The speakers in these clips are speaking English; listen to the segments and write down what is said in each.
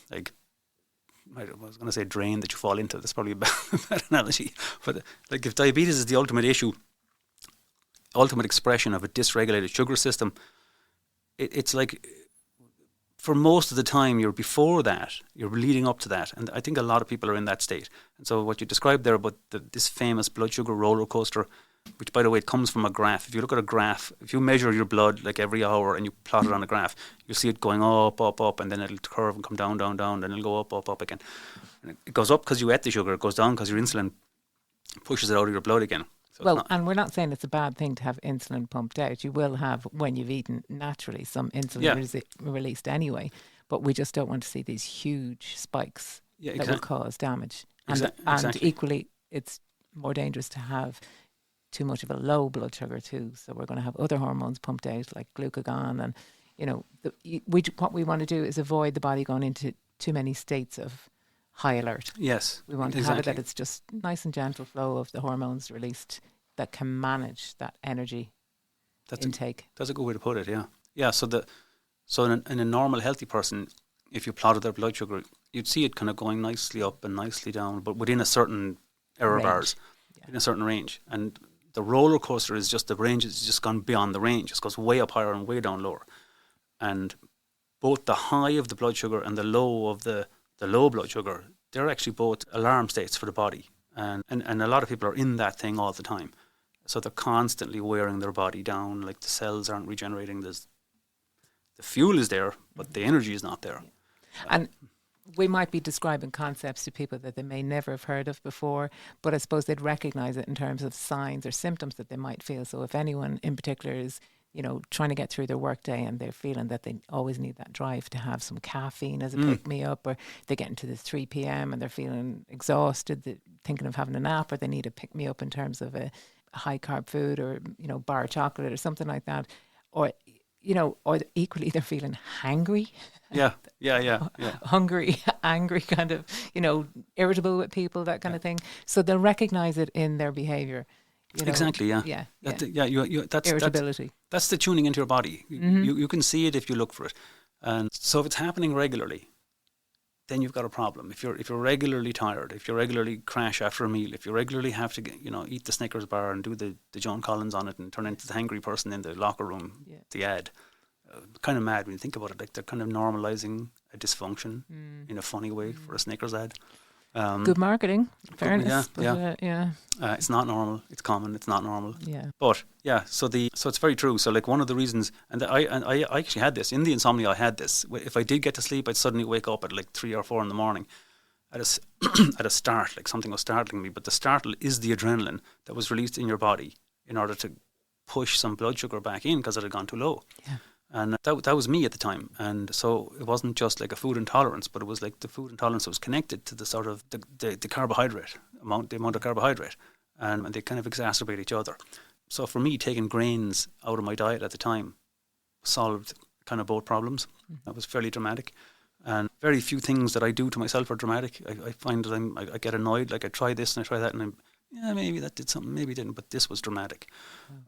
like, I was going to say drain that you fall into. That's probably a bad analogy. But like, if diabetes is the ultimate issue, ultimate expression of a dysregulated sugar system, it's like, for most of the time you're before that, you're leading up to that. And I think a lot of people are in that state. And so what you described there about this famous blood sugar roller coaster, which, by the way, it comes from a graph. If you look at a graph, if you measure your blood like every hour and you plot it on a graph, you'll see it going up, up, up, and then it'll curve and come down, down, down, then it'll go up, up, up again. And it goes up because you ate the sugar, it goes down because your insulin pushes it out of your blood again. So and we're not saying it's a bad thing to have insulin pumped out. You will have, when you've eaten naturally, some insulin released anyway, but we just don't want to see these huge spikes that will cause damage. And equally, it's more dangerous to have too much of a low blood sugar too. So we're going to have other hormones pumped out like glucagon, and what we want to do is avoid the body going into too many states of high alert. Yes, we want to have it that it's just nice and gentle flow of the hormones released that can manage that energy intake. That's a good way to put it. Yeah. So in a normal healthy person, if you plotted their blood sugar, you'd see it kind of going nicely up and nicely down, but within a certain error bars, in a certain range. And the roller coaster is just, the range is just gone beyond the range. It goes way up higher and way down lower. And both the high of the blood sugar and the low of the low blood sugar, they're actually both alarm states for the body. And a lot of people are in that thing all the time. So they're constantly wearing their body down, like the cells aren't regenerating. The fuel is there, but the energy is not there. And we might be describing concepts to people that they may never have heard of before, but I suppose they'd recognise it in terms of signs or symptoms that they might feel. So if anyone in particular is, trying to get through their workday and they're feeling that they always need that drive to have some caffeine as a pick-me-up, or they get into the 3 p.m. and they're feeling exhausted, thinking of having a nap, or they need a pick-me-up in terms of a high-carb food or, bar of chocolate or something like that, or equally they're feeling hangry. Yeah. Hungry, angry, kind of, irritable with people, that kind of thing. So they'll recognise it in their behaviour. Exactly, yeah. Yeah. That's irritability. That's the tuning into your body. You can see it if you look for it. And so if it's happening regularly, then you've got a problem. If you're regularly tired, if you regularly crash after a meal, if you regularly have to eat the Snickers bar and do the Joan Collins on it and turn into the hangry person in the locker room, the ad, kind of mad when you think about it. Like, they're kind of normalising a dysfunction in a funny way for a Snickers ad. Good marketing, fairness. It's not normal. It's common. It's not normal. Yeah. But so it's very true. So like, one of the reasons, and I actually had this in the insomnia. I had this. If I did get to sleep, I'd suddenly wake up at like 3 or 4 in the morning, at a start, like something was startling me. But the startle is the adrenaline that was released in your body in order to push some blood sugar back in because it had gone too low. Yeah. And that was me at the time. And so it wasn't just like a food intolerance, but it was like the food intolerance that was connected to the sort of the carbohydrate the amount of carbohydrate, and they kind of exacerbate each other. So for me, taking grains out of my diet at the time solved kind of both problems. That was fairly dramatic. And very few things that I do to myself are dramatic. I find that I get annoyed. Like, I try this and I try that, and maybe that did something, maybe it didn't, but this was dramatic.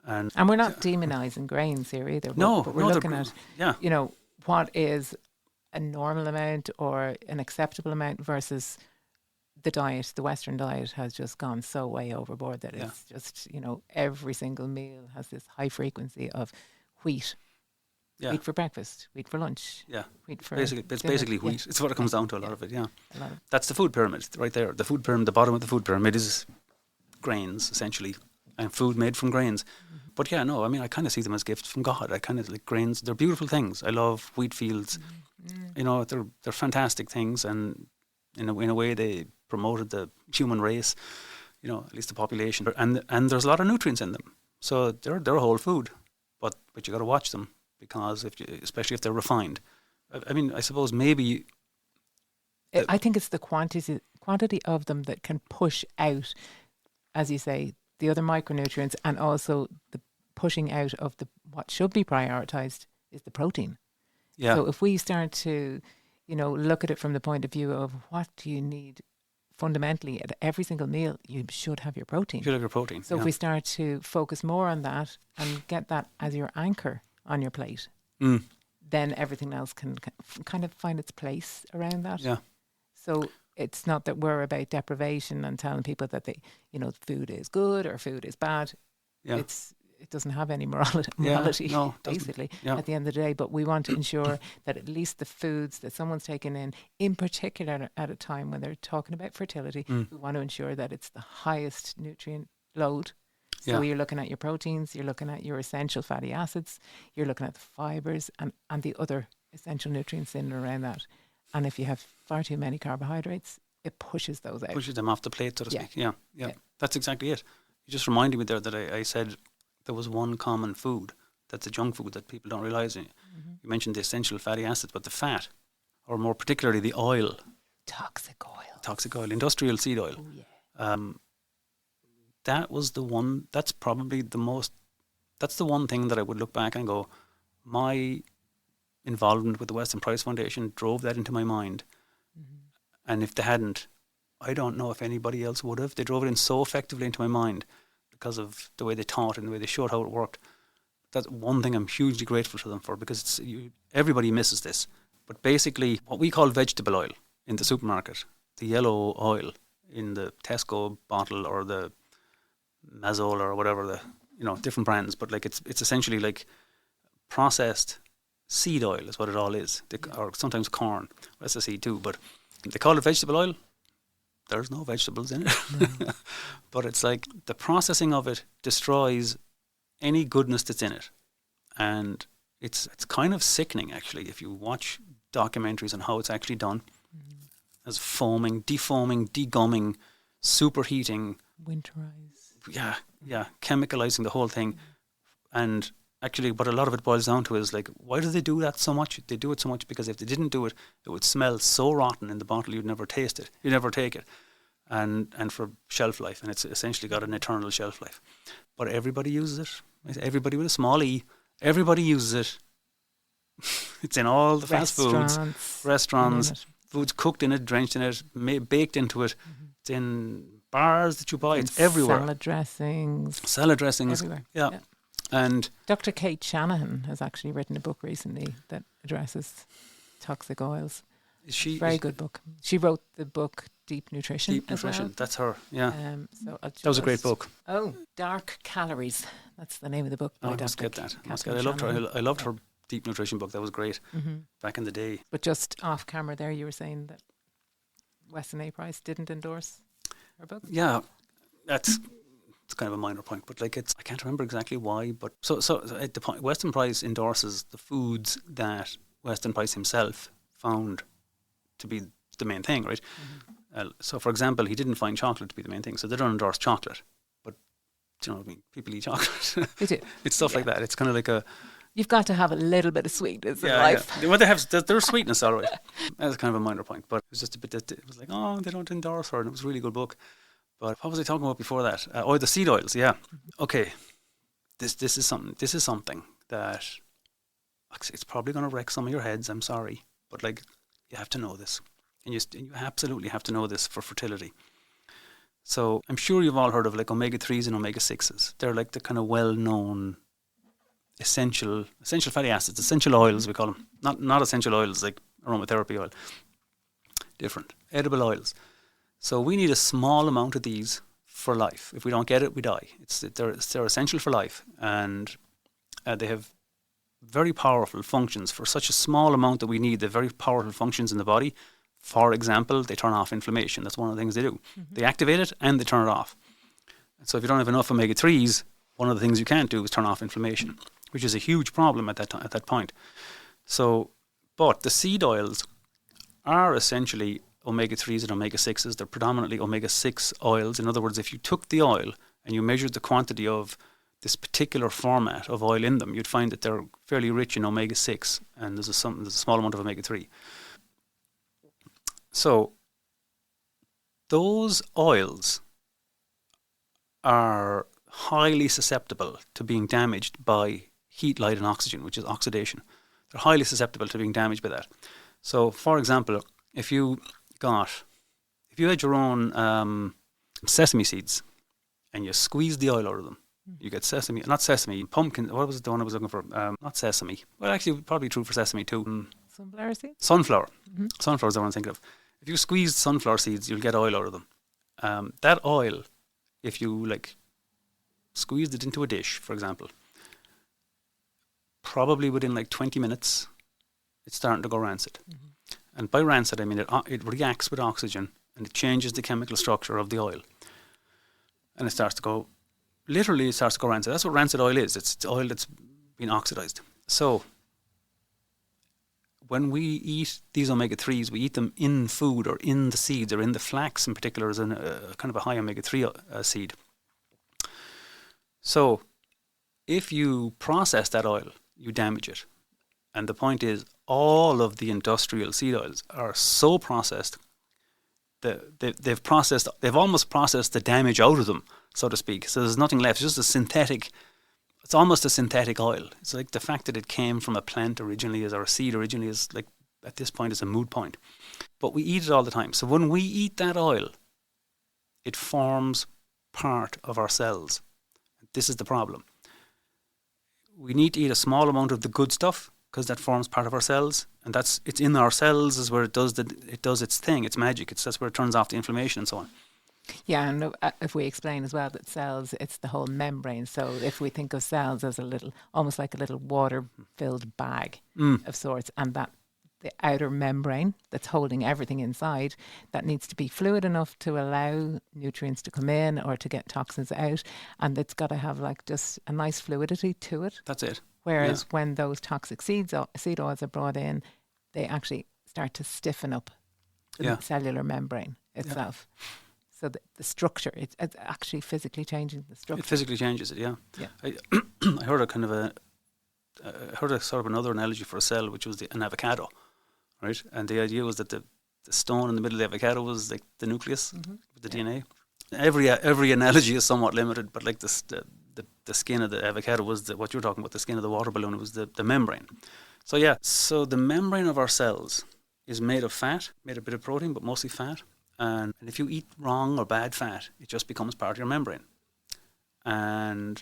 And we're not demonising grains here either. But we're looking at, what is a normal amount or an acceptable amount versus the diet. The Western diet has just gone so way overboard that it's just, every single meal has this high frequency of wheat. Yeah. Wheat for breakfast, wheat for lunch. Yeah, wheat for basically wheat. Yeah. It's what it comes down to, a lot of it. Yeah, that's the food pyramid right there. The food pyramid, the bottom of the food pyramid is grains essentially, and food made from grains. But I kind of see them as gifts from God. I kind of like grains. They're beautiful things. I love wheat fields. They're fantastic things, and in a way they promoted the human race. At least the population, and there's a lot of nutrients in them. So they're whole food, but you got to watch them. Because especially if they're refined, I suppose maybe. I think it's the quantity of them that can push out, as you say, the other micronutrients, and also the pushing out of what should be prioritised is the protein. Yeah. So if we start to, look at it from the point of view of what do you need fundamentally at every single meal, you should have your protein. You should have your protein. So if we start to focus more on that and get that as your anchor on your plate, then everything else can kind of find its place around that. Yeah. So it's not that we're about deprivation and telling people that food is good or food is bad. Yeah. It doesn't have any morality no, basically, yeah. at the end of the day. But we want to ensure that at least the foods that someone's taking in particular at a time when they're talking about fertility, we want to ensure that it's the highest nutrient load. So you're looking at your proteins, you're looking at your essential fatty acids, you're looking at the fibres and the other essential nutrients in and around that. And if you have far too many carbohydrates, it pushes those out. Pushes them off the plate, so to speak. Yeah. That's exactly it. You just reminded me there that I said there was one common food that's a junk food that people don't realise. You mentioned the essential fatty acids, but the fat, or more particularly the oil. Toxic oil. Industrial seed oil. Oh, yeah. That was the one, that's probably that's the one thing that I would look back and go, my involvement with the Weston Price Foundation drove that into my mind. And if they hadn't, I don't know if anybody else would have. They drove it in so effectively into my mind because of the way they taught and the way they showed how it worked. That's one thing I'm hugely grateful to them for, because everybody misses this. But basically, what we call vegetable oil in the supermarket, the yellow oil in the Tesco bottle or the Mazola or whatever, different brands, but like it's essentially like processed seed oil is what it all is, or sometimes corn. That's a seed too, but they call it vegetable oil. There's no vegetables in it. No. But it's like the processing of it destroys any goodness that's in it. And it's kind of sickening, actually, if you watch documentaries on how it's actually done. As foaming, defoaming, degumming, superheating. Winterize. Yeah, chemicalizing the whole thing. And actually what a lot of it boils down to is like, why do they do that so much? They do it so much because if they didn't do it, it would smell so rotten in the bottle you'd never taste it. You'd never take it. And for shelf life, and it's essentially got an eternal shelf life. But everybody uses it. Everybody with a small e. Everybody uses it. It's in all the fast foods, restaurants, foods cooked in it, drenched in it, baked into it. It's in bars that you buy. It's everywhere. Salad dressings. Everywhere. Yeah. And Dr. Kate Shanahan has actually written a book recently that addresses toxic oils. Very good book. She wrote the book Deep Nutrition. Deep Nutrition. Well. That's her. Yeah. That was a great book. Oh, Dark Calories. That's the name of the book. I must get that. I loved her Deep Nutrition book. That was great back in the day. But just off camera there, you were saying that Weston A. Price didn't endorse her book. Yeah, it's kind of a minor point, but like I can't remember exactly why. But so at the point, Weston Price endorses the foods that Weston Price himself found to be the main thing, right? So, for example, he didn't find chocolate to be the main thing, so they don't endorse chocolate. But do you know what I mean? People eat chocolate. They do. It's stuff like that. It's kind of like you've got to have a little bit of sweetness in life. Yeah. Well, they have there's sweetness, all right. That's kind of a minor point, but it was just a bit. It was like, oh, they don't endorse her, and it was a really good book. But what was I talking about before that? The seed oils. Yeah. Okay. This is something that it's probably going to wreck some of your heads. I'm sorry, but like you have to know this, and you absolutely have to know this for fertility. So I'm sure you've all heard of like omega-3s and omega-6s. They're like the kind of well-known essential fatty acids, essential oils we call them. Not essential oils like aromatherapy oil. Different edible oils. So we need a small amount of these for life. If we don't get it, we die. They're essential for life, and they have very powerful functions for such a small amount that we need. The very powerful functions in the body. For example, they turn off inflammation. That's one of the things they do. They activate it and they turn it off. So if you don't have enough omega-3s, one of the things you can't do is turn off inflammation, which is a huge problem at that point. So, but the seed oils are essentially omega-3s and omega-6s. They're predominantly omega-6 oils. In other words, if you took the oil and you measured the quantity of this particular format of oil in them, you'd find that they're fairly rich in omega-6, and there's a small amount of omega-3. So those oils are highly susceptible to being damaged by heat, light and oxygen, which is oxidation. They're highly susceptible to being damaged by that. So, for example, if you had your own sesame seeds and you squeezed the oil out of them You get sesame, not sesame, pumpkin. What was the one I was looking for? Not sesame. Well, actually, probably true for sesame too. Sunflower seeds? Sunflower. Sunflower is the one I'm thinking of. If you squeeze sunflower seeds, you'll get oil out of them. That oil, if you like squeezed it into a dish, for example, probably within like 20 minutes, it's starting to go rancid. And by rancid, I mean it reacts with oxygen and it changes the chemical structure of the oil. And it starts to go, literally it starts to go rancid. That's what rancid oil is. It's oil that's been oxidized. So when we eat these omega-3s, we eat them in food or in the seeds, or in the flax in particular is kind of a high omega-3 seed. So if you process that oil, you damage it. And the point is, all of the industrial seed oils are so processed that they've almost processed the damage out of them, so to speak. So there's nothing left. It's just a synthetic. It's almost a synthetic oil. It's like the fact that it came from a plant originally, or a seed originally, is like at this point is a moot point. But we eat it all the time. So when we eat that oil, it forms part of our cells. This is the problem. We need to eat a small amount of the good stuff because that forms part of our cells, and it's in our cells is where it does its thing, its magic. That's where it turns off the inflammation and so on. Yeah, and if we explain as well that cells, it's the whole membrane. So if we think of cells as almost like a little water-filled bag of sorts, and that the outer membrane that's holding everything inside, that needs to be fluid enough to allow nutrients to come in or to get toxins out, and it's got to have like just a nice fluidity to it. That's it. Whereas when those toxic seed oils are brought in, they actually start to stiffen up the cellular membrane itself. So the structure, it's actually physically changing the structure. It physically changes it, yeah. I heard I heard a sort of another analogy for a cell, which was an avocado, right? And the idea was that the stone in the middle of the avocado was like the nucleus with the DNA. Every analogy is somewhat limited, but like the skin of the avocado was what you're talking about. The skin of the water balloon was the membrane. So the membrane of our cells is made of fat, made a bit of protein, but mostly fat. And if you eat wrong or bad fat, it just becomes part of your membrane. And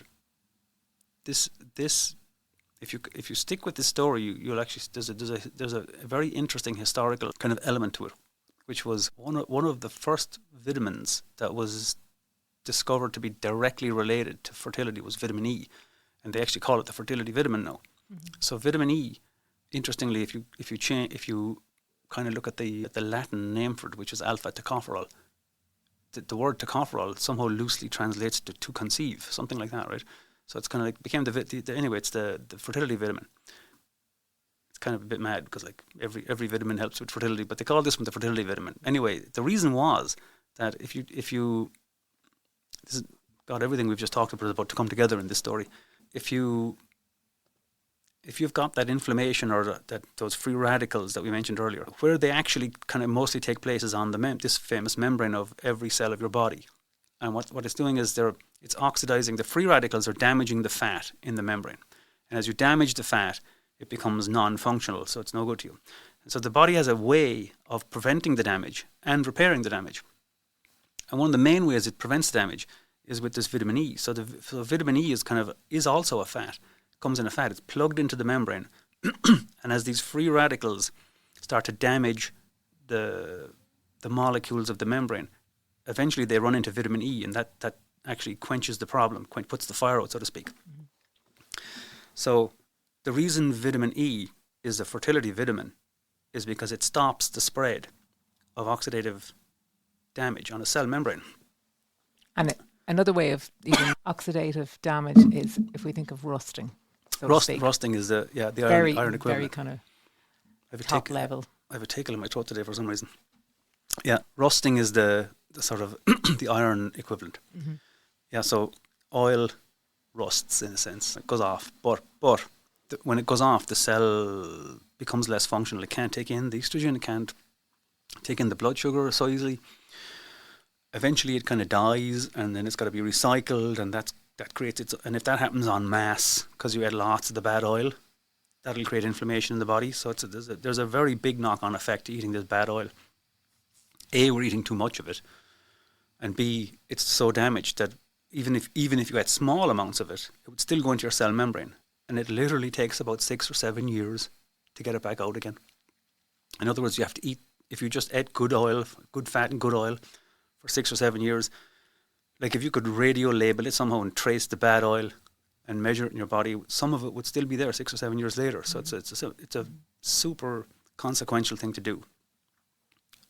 this if you stick with this story, you'll actually there's a very interesting historical kind of element to it, which was one of the first vitamins that was discovered to be directly related to fertility was vitamin E, and they actually call it the fertility vitamin now. So vitamin E, interestingly, if you kind of look at the Latin name for it, which is alpha tocopherol, the word tocopherol somehow loosely translates to conceive, something like that, right? So it's kind of like became it's the fertility vitamin. It's kind of a bit mad because like every vitamin helps with fertility, but they call this one the fertility vitamin. Anyway, the reason was that if you this has got everything we've just talked about to come together in this story. If you've got that inflammation or those free radicals that we mentioned earlier, where they actually kind of mostly take place is on this famous membrane of every cell of your body. And what it's doing is it's oxidizing. The free radicals are damaging the fat in the membrane. And as you damage the fat, it becomes non-functional, so it's no good to you. And so the body has a way of preventing the damage and repairing the damage. And one of the main ways it prevents damage is with this vitamin E. So vitamin E is also a fat. It comes in a fat. It's plugged into the membrane. And as these free radicals start to damage the molecules of the membrane, eventually they run into vitamin E, and that actually quenches the problem, puts the fire out, so to speak. So the reason vitamin E is a fertility vitamin is because it stops the spread of oxidative damage on a cell membrane. And another way of even oxidative damage is if we think of rusting. So rusting is the iron equivalent. Very kind of top level. I have a tickle in my throat today for some reason. Yeah, rusting is the sort of the iron equivalent. Yeah, so oil rusts in a sense. It goes off, but when it goes off, the cell becomes less functional. It can't take in the estrogen. It can't take in the blood sugar so easily. Eventually, it kind of dies, and then it's got to be recycled, and that creates its. And if that happens en masse, because you add lots of the bad oil, that'll create inflammation in the body. So there's a very big knock-on effect to eating this bad oil. A, we're eating too much of it, and B, it's so damaged that even if you had small amounts of it, it would still go into your cell membrane. And it literally takes about 6 or 7 years to get it back out again. In other words, you have to eat, if you just ate good oil, good fat and good oil for 6 or 7 years, like if you could radio label it somehow and trace the bad oil and measure it in your body, some of it would still be there 6 or 7 years later. So it's a super consequential thing to do.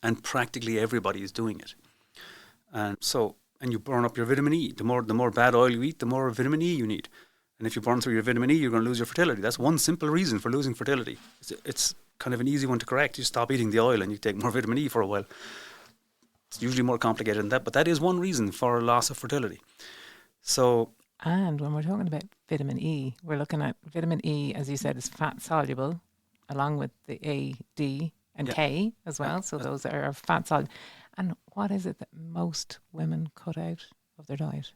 And practically everybody is doing it. And you burn up your vitamin E. The more bad oil you eat, the more vitamin E you need. And if you burn through your vitamin E, you're going to lose your fertility. That's one simple reason for losing fertility. It's kind of an easy one to correct. You stop eating the oil and you take more vitamin E for a while. It's usually more complicated than that, but that is one reason for loss of fertility. And when we're talking about vitamin E, we're looking at vitamin E, as you said, is fat soluble, along with the A, D, and K as well. So those are fat soluble. And what is it that most women cut out of their diet?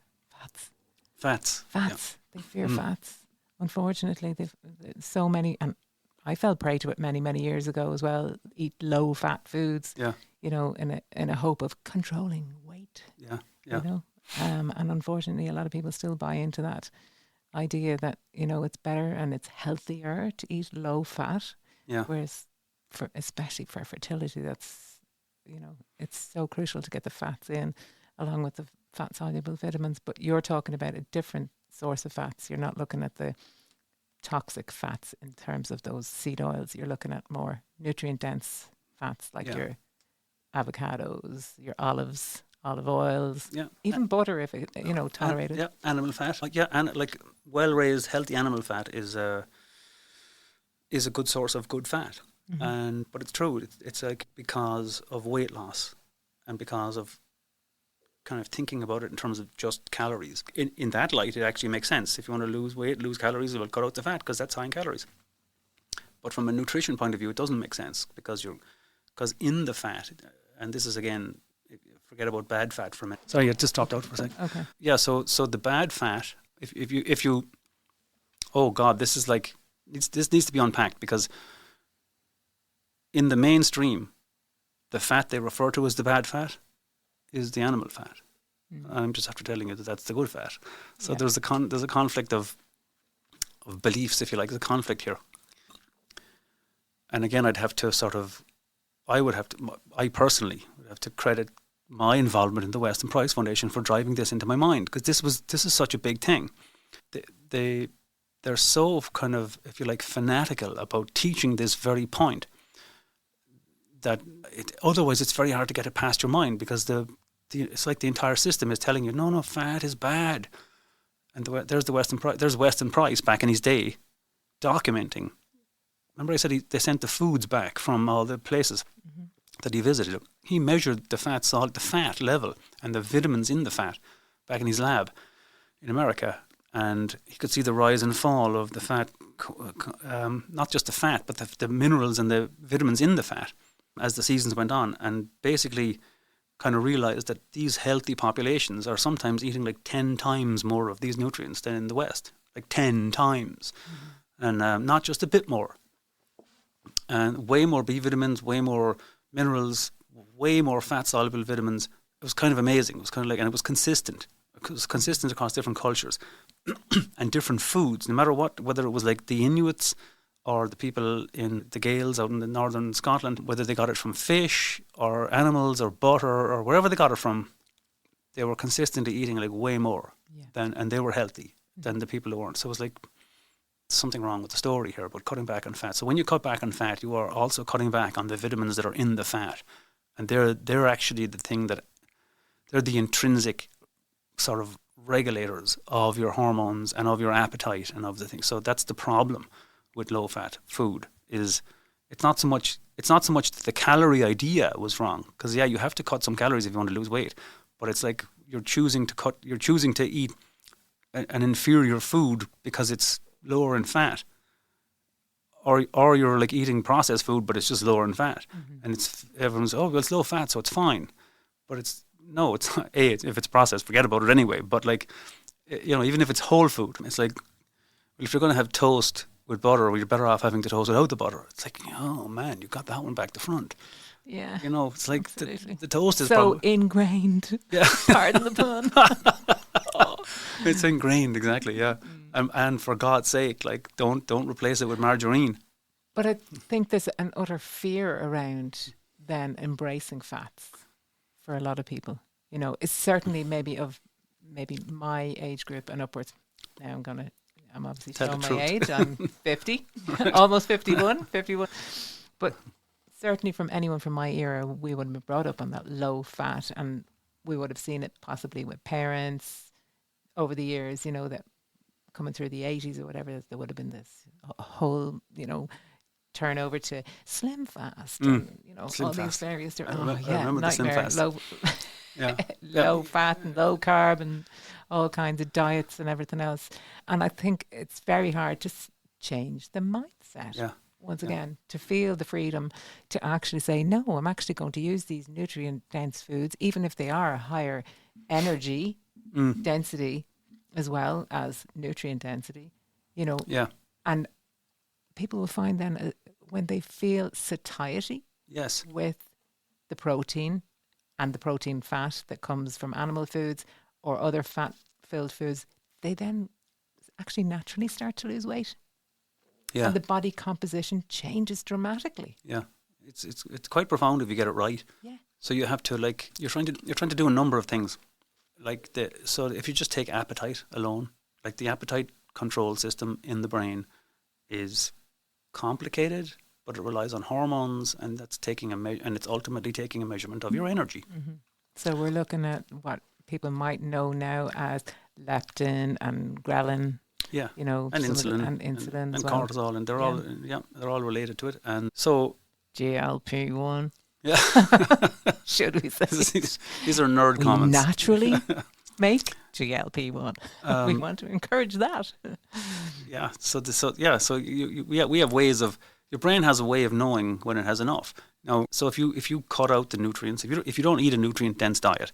Fats. Yeah. They fear fats. Unfortunately, so many, and I fell prey to it many, many years ago as well. Eat low fat foods, in a hope of controlling weight. Yeah. You know, and unfortunately, a lot of people still buy into that idea that it's better and it's healthier to eat low fat. Yeah. Whereas, especially for fertility, that's it's so crucial to get the fats in, along with the fat soluble vitamins. But you're talking about a different source of fats. You're not looking at the toxic fats in terms of those seed oils. You're looking at more nutrient dense fats like your avocados, your olives, olive oils, even butter if it tolerated. Animal fat. And like well raised healthy animal fat is a good source of good fat. But it's true. It's like because of weight loss and because of kind of thinking about it in terms of just calories. In that light, it actually makes sense. If you want to lose weight, lose calories, well, cut out the fat because that's high in calories. But from a nutrition point of view, it doesn't make sense because in the fat, and this is again, forget about bad fat for a minute. Sorry, it just dropped out for a second. Okay. Yeah. So the bad fat, if you, oh God, this is like this needs to be unpacked because in the mainstream, the fat they refer to as the bad fat is the animal fat. I'm just after telling you that that's the good fat. So there's a conflict of beliefs, if you like. There's a conflict here. And again, I personally would have to credit my involvement in the Weston Price Foundation for driving this into my mind because this is such a big thing. They're so kind of, if you like, fanatical about teaching this very point that otherwise it's very hard to get it past your mind because it's like the entire system is telling you, no, fat is bad. And there's Weston Price back in his day documenting. Remember I said they sent the foods back from all the places that he visited. He measured the fat level and the vitamins in the fat back in his lab in America. And he could see the rise and fall of the fat, not just the fat, but the minerals and the vitamins in the fat as the seasons went on, and basically kind of realized that these healthy populations are sometimes eating like 10 times more of these nutrients than in the West, like 10 times, and not just a bit more. And way more B vitamins, way more minerals, way more fat-soluble vitamins. It was kind of amazing. It was kind of like, and it was consistent. It was consistent across different cultures and different foods, no matter what, whether it was like the Inuits or the people in the Gaels out in the northern Scotland, whether they got it from fish or animals or butter or wherever they got it from, they were consistently eating like way more and they were healthy than the people who weren't. So it was like something wrong with the story here about cutting back on fat. So when you cut back on fat, you are also cutting back on the vitamins that are in the fat. And they're actually the thing that, they're the intrinsic sort of regulators of your hormones and of your appetite and of the things. So that's the problem with low fat food is it's not so much that the calorie idea was wrong, because you have to cut some calories if you want to lose weight, but it's like you're choosing to eat an inferior food because it's lower in fat, or you're like eating processed food but it's just lower in fat, and everyone's it's low fat so it's fine, but it's not. If it's processed, forget about it anyway. But like, even if it's whole food, it's like, well, if you're going to have toast with butter, well, you're better off having the toast without the butter. It's like, oh man, you got that one back to front. Yeah. It's like the toast is so ingrained. Yeah. Pardon the pun. It's ingrained, exactly, yeah. And for God's sake, like, don't replace it with margarine. But I think there's an utter fear around then embracing fats for a lot of people. You know, it's certainly maybe my age group and upwards. Now I'm obviously Tell showing the my truth. age. I'm 50, almost 51. But certainly from anyone from my era, we would have been brought up on that low fat, and we would have seen it possibly with parents over the years, you know, that coming through the 80s or whatever, there would have been this whole, you know, turnover to slim fast and, you know, Slim all fast. these various I remember the Slim nightmare, Fast. low Yeah. low fat and low carb and all kinds of diets and everything else. And I think it's very hard to change the mindset. Yeah. Once again, to feel the freedom to actually say, no, I'm actually going to use these nutrient dense foods, even if they are a higher energy density as well as nutrient density, you know. Yeah. And people will find then when they feel satiety Yes. with the protein and the protein fat that comes from animal foods or other fat filled foods, they then actually naturally start to lose weight. Yeah. And the body composition changes dramatically. Yeah. It's quite profound if you get it right. Yeah. So you have to, like, you're trying to do a number of things. Like, so if you just take appetite alone, like, the appetite control system in the brain is complicated, but it relies on hormones, and that's and it's ultimately taking a measurement of your energy. Mm-hmm. So we're looking at what people might know now as leptin and ghrelin. Yeah, you know, and insulin, and insulin and as well. cortisol, and they're all related to it. And so GLP-1. yeah, Should we say these are nerd we comments. naturally make GLP-1? We want to encourage that. Yeah. So we have ways of, your brain has a way of knowing when it has enough. Now, so if you cut out the nutrients, if you don't eat a nutrient dense diet,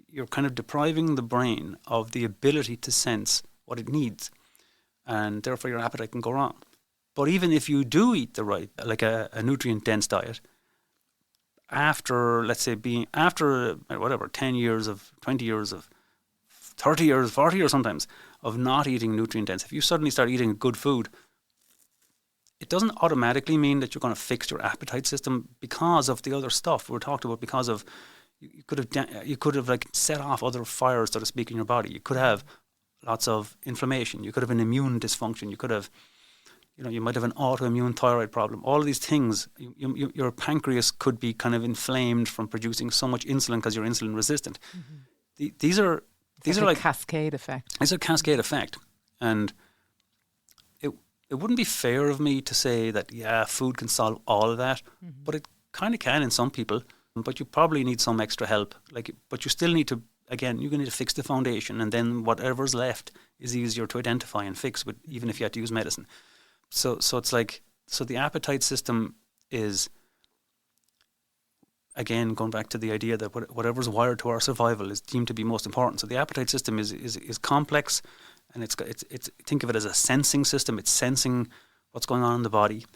you're kind of depriving the brain of the ability to sense what it needs, and therefore your appetite can go wrong. But even if you do eat like a nutrient dense diet, after, let's say, after 10 years of 20 years of 30 years, 40 years sometimes of not eating nutrient dense, if you suddenly start eating good food, it doesn't automatically mean that you're going to fix your appetite system because of the other stuff we talked about, because of you could have like set off other fires, so to speak, in your body. You could have lots of inflammation. You could have an immune dysfunction. You could have, you might have an autoimmune thyroid problem. All of these things, your pancreas could be kind of inflamed from producing so much insulin because you're insulin resistant. These are like cascade effect. It's a cascade effect, and it wouldn't be fair of me to say that food can solve all of that, but it kind of can in some people. But you probably need some extra help. But you still need to. Again, you're going to need to fix the foundation, and then whatever's left is easier to identify and fix, even if you had to use medicine. So it's like, the appetite system is, again, going back to the idea that whatever's wired to our survival is deemed to be most important. So the appetite system is complex, and it's think of it as a sensing system. It's sensing what's going on in the body,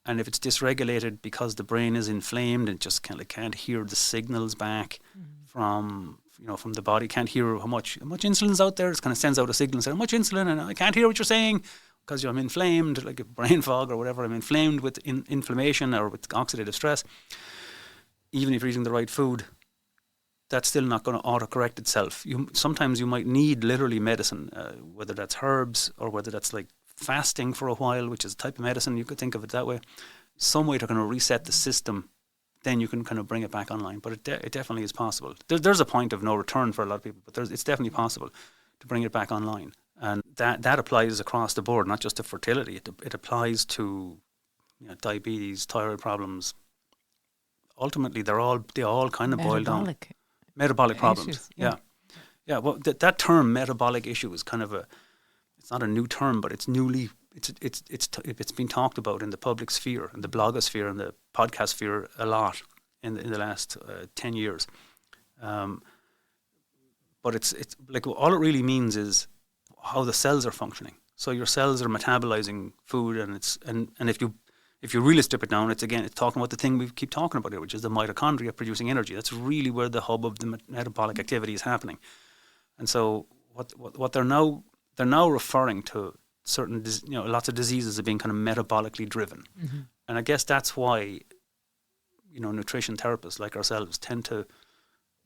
and if it's dysregulated because the brain is inflamed and just can't hear the signals back from the body, can't hear how much insulin's out there. It kind of sends out a signal and says, how much insulin, and I can't hear what you're saying because I'm inflamed, like a brain fog or whatever. I'm inflamed with inflammation or with oxidative stress. Even if you're eating the right food, that's still not going to autocorrect itself. Sometimes you might need literally medicine, whether that's herbs or whether that's like fasting for a while, which is a type of medicine. You could think of it that way. Some way to kind of reset the system, then you can kind of bring it back online. But it definitely is possible. There's a point of no return for a lot of people, but it's definitely possible to bring it back online. And that applies across the board, not just to fertility. It applies to diabetes, thyroid problems. Ultimately, they all kind of boil down. Metabolic problems. Issues, yeah. Well, that term metabolic issue is kind of it's not a new term, but it's been talked about in the public sphere, in the blogosphere, and the podcast sphere a lot in the last 10 years. But it's like, all it really means is how the cells are functioning. So your cells are metabolizing food, and if you really strip it down, it's talking about the thing we keep talking about here, which is the mitochondria producing energy. That's really where the hub of the metabolic activity is happening. And so what they're now referring to certain, lots of diseases as being kind of metabolically driven. Mm-hmm. And I guess that's why, nutrition therapists like ourselves tend to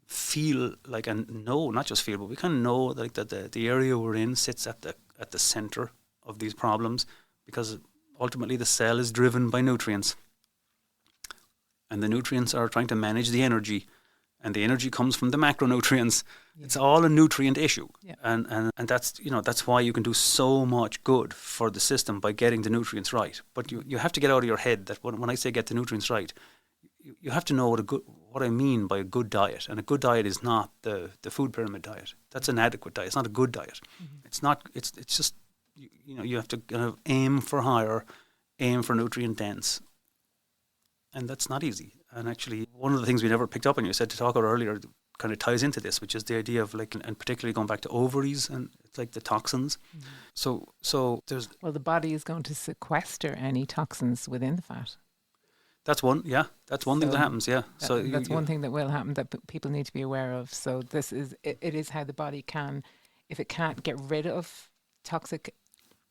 feel like, and know, not just feel, but we kind of know like that the area we're in sits at the center of these problems, because ultimately the cell is driven by nutrients. And the nutrients are trying to manage the energy, and the energy comes from the macronutrients. Yeah. It's all a nutrient issue. Yeah. And that's why you can do so much good for the system by getting the nutrients right. But you have to get out of your head that when I say get the nutrients right, you have to know what I mean by a good diet. And a good diet is not the food pyramid diet. That's an adequate diet. It's not a good diet. Mm-hmm. It's not. It's just you have to kind of aim for higher, aim for nutrient dense, and that's not easy. And actually, one of the things we never picked up on, you said to talk about earlier, kind of ties into this, which is the idea of like, and particularly going back to ovaries and it's like the toxins. Mm-hmm. So there's the body is going to sequester any toxins within the fat. That's one, yeah. That's one thing that happens, yeah. That's one thing that will happen that people need to be aware of. So this is, it is how the body can, if it can't get rid of toxic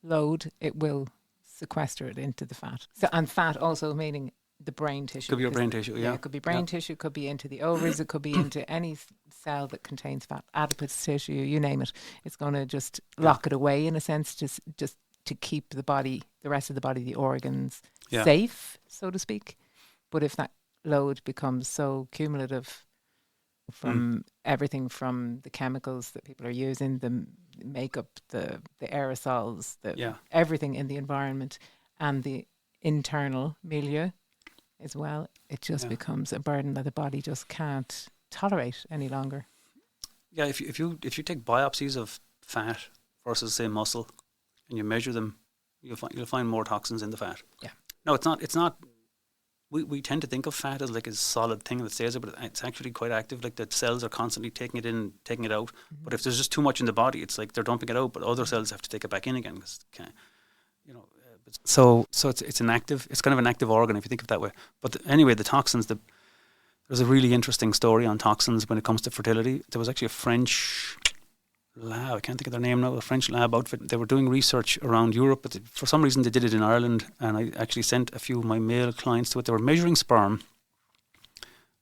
load, it will sequester it into the fat. So, and fat also meaning the brain tissue. Could be your brain tissue, yeah. It could be brain tissue, could be into the ovaries, it could be into any cell that contains fat, adipose tissue, you name it. It's going to just lock it away in a sense, just to keep the body, the rest of the body, the organs safe, so to speak. But if that load becomes so cumulative from everything from the chemicals that people are using, the makeup, the aerosols, everything in the environment and the internal milieu as well, it just becomes a burden that the body just can't tolerate any longer. Yeah, if you take biopsies of fat versus say muscle and you measure them, you'll find more toxins in the fat. Yeah. No, it's not. We tend to think of fat as like a solid thing that stays there, but it's actually quite active. Like the cells are constantly taking it in, taking it out. Mm-hmm. But if there's just too much in the body, it's like they're dumping it out, but other cells have to take it back in again. So it's an active. It's kind of an active organ if you think of it that way. But anyway, the toxins. There's a really interesting story on toxins when it comes to fertility. There was actually a French lab, I can't think of their name now, a French lab outfit. They were doing research around Europe, but for some reason they did it in Ireland, and I actually sent a few of my male clients to it. They were measuring sperm,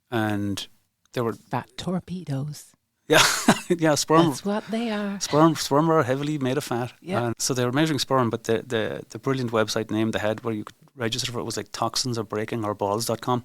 and they were... Fat torpedoes. Yeah, yeah, sperm. That's what they are. Sperm are heavily made of fat. Yeah. And so they were measuring sperm, but the brilliant website name they had where you could register for it was like toxins are breaking our balls.com.